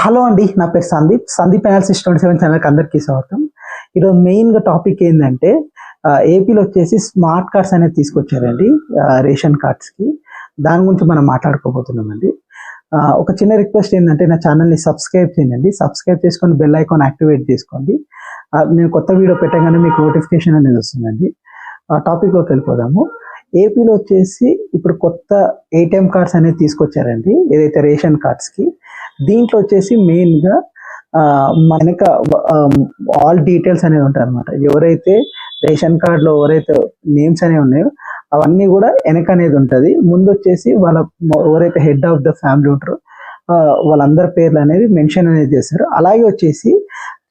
Hello అండి, నా పేరు సందీప్ అనాలిసిస్ 27 ఛానల్కి అందరికీ స్వాగతం. ఈరోజు మెయిన్గా టాపిక్ ఏంటంటే ఏపీలో వచ్చేసి స్మార్ట్ కార్డ్స్ అనేది తీసుకొచ్చారండి రేషన్ కార్డ్స్కి. దాని గురించి మనం మాట్లాడుకోబోతున్నామండి. ఒక చిన్న రిక్వెస్ట్ ఏంటంటే నా ఛానల్ని సబ్స్క్రైబ్ చేయండి. సబ్స్క్రైబ్ చేసుకొని బెల్ ఐకాన్ యాక్టివేట్ చేసుకోండి. నేను కొత్త వీడియో పెట్టగానే మీకు నోటిఫికేషన్ అనేది వస్తుందండి. టాపిక్లోకి వెళ్ళిపోదాము. ఏపీలో వచ్చేసి ఇప్పుడు కొత్త ఏటీఎం కార్డ్స్ అనేది తీసుకొచ్చారండి, ఏదైతే రేషన్ కార్డ్స్కి. దీంట్లో వచ్చేసి మెయిన్గా మనక ఆల్ డీటెయిల్స్ అనేవి ఉంటాయి అనమాట. ఎవరైతే రేషన్ కార్డులో ఎవరైతే నేమ్స్ అనేవి ఉన్నాయో అవన్నీ కూడా వెనక అనేది ఉంటుంది. ముందు వచ్చేసి వాళ్ళ ఎవరైతే హెడ్ ఆఫ్ ద ఫ్యామిలీ ఉంటారో వాళ్ళందరి పేర్లు అనేది మెన్షన్ అనేది చేస్తారు. అలాగే వచ్చేసి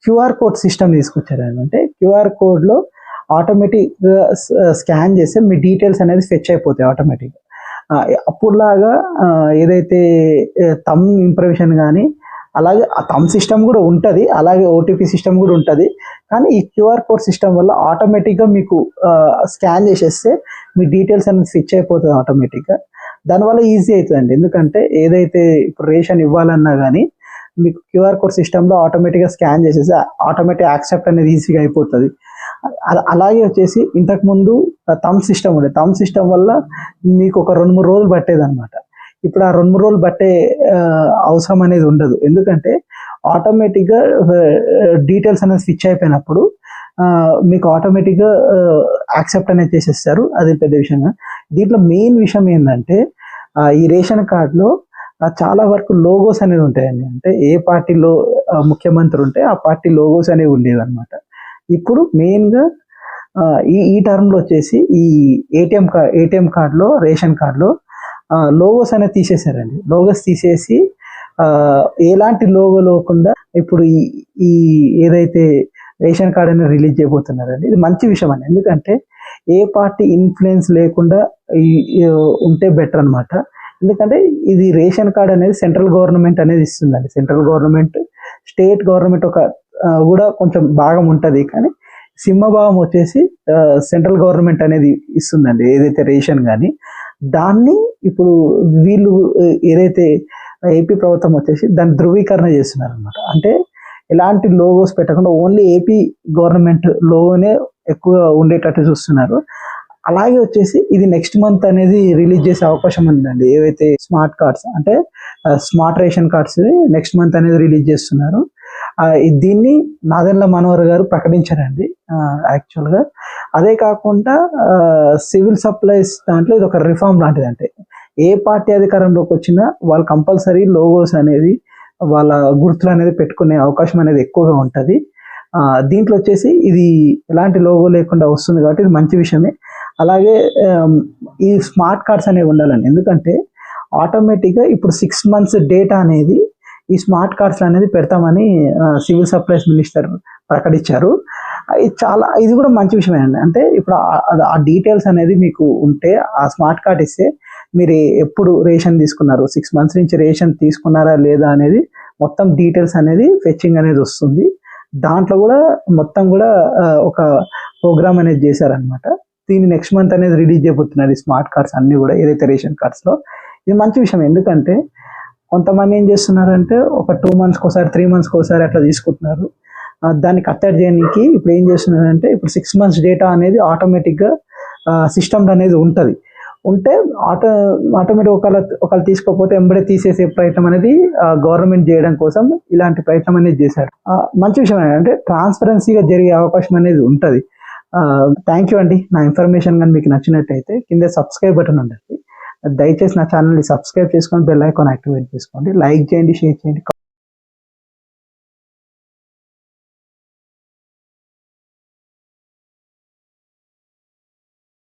క్యూఆర్ కోడ్ సిస్టమ్ తీసుకొచ్చారు. అంటే క్యూఆర్ కోడ్లో ఆటోమేటిక్గా స్కాన్ చేస్తే మీ డీటెయిల్స్ అనేది ఫెచ్ అయిపోతాయి ఆటోమేటిక్గా. అప్పుడులాగా ఏదైతే థమ్ ఇంప్రెషన్ కానీ అలాగే ఆ థమ్ సిస్టమ్ కూడా ఉంటుంది, అలాగే ఓటీపీ సిస్టమ్ కూడా ఉంటుంది. కానీ ఈ క్యూఆర్ కోడ్ సిస్టమ్ వల్ల ఆటోమేటిక్గా మీకు స్కాన్ చేసేస్తే మీ డీటెయిల్స్ అనేది ఫిచ్ అయిపోతుంది ఆటోమేటిక్గా. దానివల్ల ఈజీ అవుతుందండి. ఎందుకంటే ఏదైతే ఇప్పుడు రేషన్ ఇవ్వాలన్నా కానీ మీకు క్యూఆర్ కోడ్ సిస్టంలో ఆటోమేటిక్గా స్కాన్ చేసేసి ఆటోమేటిక్ యాక్సెప్ట్ అనేది ఈజీగా అయిపోతుంది. అలాగే వచ్చేసి ఇంతకుముందు థమ్ సిస్టమ్ ఉండే, థమ్ సిస్టమ్ వల్ల మీకు ఒక 2-3 రోజులు పట్టేది అనమాట. ఇప్పుడు ఆ 2-3 రోజులు పట్టే అవసరం అనేది ఉండదు. ఎందుకంటే ఆటోమేటిక్గా డీటెయిల్స్ అనేది స్విచ్ అయిపోయినప్పుడు మీకు ఆటోమేటిక్గా యాక్సెప్ట్ అనేది చేసేస్తారు. అది పెద్ద విషయంగా. దీంట్లో మెయిన్ విషయం ఏంటంటే ఈ రేషన్ కార్డులో చాలా వరకు లోగోస్ అనేవి ఉంటాయండి. అంటే ఏ పార్టీలో ముఖ్యమంత్రి ఉంటే ఆ పార్టీ లోగోస్ అనేవి ఉండేవి అనమాట. ఇప్పుడు మెయిన్గా ఈ టర్మ్లో వచ్చేసి ఈ ఏటీఎం కార్డులో రేషన్ కార్డులో లోగోస్ అనేది తీసేశారండి. లోగోస్ తీసేసి ఎలాంటి లోగో లేకుండా ఇప్పుడు ఈ ఏదైతే రేషన్ కార్డ్ అనేది రిలీజ్ చేయబోతున్నారండి. ఇది మంచి విషయం అండి. ఎందుకంటే ఏ పార్టీ ఇన్ఫ్లుయెన్స్ లేకుండా ఉంటే బెటర్ అనమాట. ఎందుకంటే ఇది రేషన్ కార్డ్ అనేది సెంట్రల్ గవర్నమెంట్ అనేది ఇస్తుందండి. సెంట్రల్ గవర్నమెంట్, స్టేట్ గవర్నమెంట్ కూడా కొంచెం భాగం ఉంటుంది. కానీ సింహభాగం వచ్చేసి సెంట్రల్ గవర్నమెంట్ అనేది ఇస్తుందండి, ఏదైతే రేషన్. కానీ దాన్ని ఇప్పుడు వీళ్ళు ఏదైతే ఏపీ ప్రభుత్వం వచ్చేసి దాన్ని ధృవీకరణ చేస్తున్నారు అనమాట. అంటే ఎలాంటి లోగోస్ పెట్టకుండా ఓన్లీ ఏపీ గవర్నమెంట్ లోగోనే ఎక్కువ ఉండేటట్టు చూస్తున్నారు. అలాగే వచ్చేసి ఇది నెక్స్ట్ మంత్ అనేది రిలీజ్ చేసే అవకాశం ఉందండి. ఏవైతే స్మార్ట్ కార్డ్స్ అంటే smart ration cards next month అనేది రిలీజ్ చేస్తున్నారు. దీన్ని నాదెండ్ల మనోహర్ గారు ప్రకటించారండి యాక్చువల్గా. అదే కాకుండా సివిల్ సప్లైస్ దాంట్లో ఇది ఒక రిఫార్మ్ లాంటిది. అంటే ఏ పార్టీ అధికారంలోకి వచ్చినా వాళ్ళు కంపల్సరీ లోగోస్ అనేది వాళ్ళ గుర్తులు అనేది పెట్టుకునే అవకాశం అనేది ఎక్కువగా ఉంటుంది. దీంట్లో వచ్చేసి ఇది ఎలాంటి లోగో లేకుండా వస్తుంది కాబట్టి ఇది మంచి విషయమే. అలాగే ఈ స్మార్ట్ కార్డ్స్ అనేవి ఉండాలండి. ఎందుకంటే ఆటోమేటిక్గా ఇప్పుడు 6 months డేటా అనేది ఈ స్మార్ట్ కార్డ్స్ అనేది పెడతామని సివిల్ సప్లైస్ మినిస్టర్ ప్రకటించారు. ఇది కూడా మంచి విషయమే అండి. అంటే ఇప్పుడు ఆ డీటెయిల్స్ అనేది మీకు ఉంటే ఆ స్మార్ట్ కార్డ్ ఇస్తే మీరు ఎప్పుడు రేషన్ తీసుకున్నారు, 6 months నుంచి రేషన్ తీసుకున్నారా లేదా అనేది మొత్తం డీటెయిల్స్ అనేది ఫెచ్చింగ్ అనేది వస్తుంది. దాంట్లో కూడా మొత్తం కూడా ఒక ప్రోగ్రామ్ అనేది చేశారనమాట. దీన్ని నెక్స్ట్ మంత్ అనేది రిలీజ్ చేయబోతున్నారు ఈ స్మార్ట్ కార్డ్స్ అన్నీ కూడా, ఏదైతే రేషన్ కార్డ్స్లో. ఇది మంచి విషయం. ఎందుకంటే కొంతమంది ఏం చేస్తున్నారంటే ఒక 2 months ఒకసారి 3 months ఒకసారి అట్లా తీసుకుంటున్నారు. దాన్ని కట్టడి చేయడానికి ఇప్పుడు ఏం చేస్తున్నారంటే ఇప్పుడు 6 months డేటా అనేది ఆటోమేటిక్గా సిస్టమ్ అనేది ఉంటే ఆటోమేటిక్ ఒకళ్ళు తీసుకోకపోతే ఎంబడే తీసేసే ప్రయత్నం అనేది గవర్నమెంట్ చేయడం కోసం ఇలాంటి ప్రయత్నం అనేది చేశారు. మంచి విషయం అంటే ట్రాన్స్పరెన్సీగా జరిగే అవకాశం అనేది ఉంటుంది. థ్యాంక్ యూ అండి. నా ఇన్ఫర్మేషన్ కానీ మీకు నచ్చినట్టయితే కింద సబ్స్క్రైబ్ బటన్ ఉంటుంది, దయచేసి నా ఛానల్ని సబ్స్క్రైబ్ చేసుకొని బెల్ ఐకాన్ యాక్టివేట్ చేసుకోండి. లైక్ చేయండి, షేర్ చేయండి.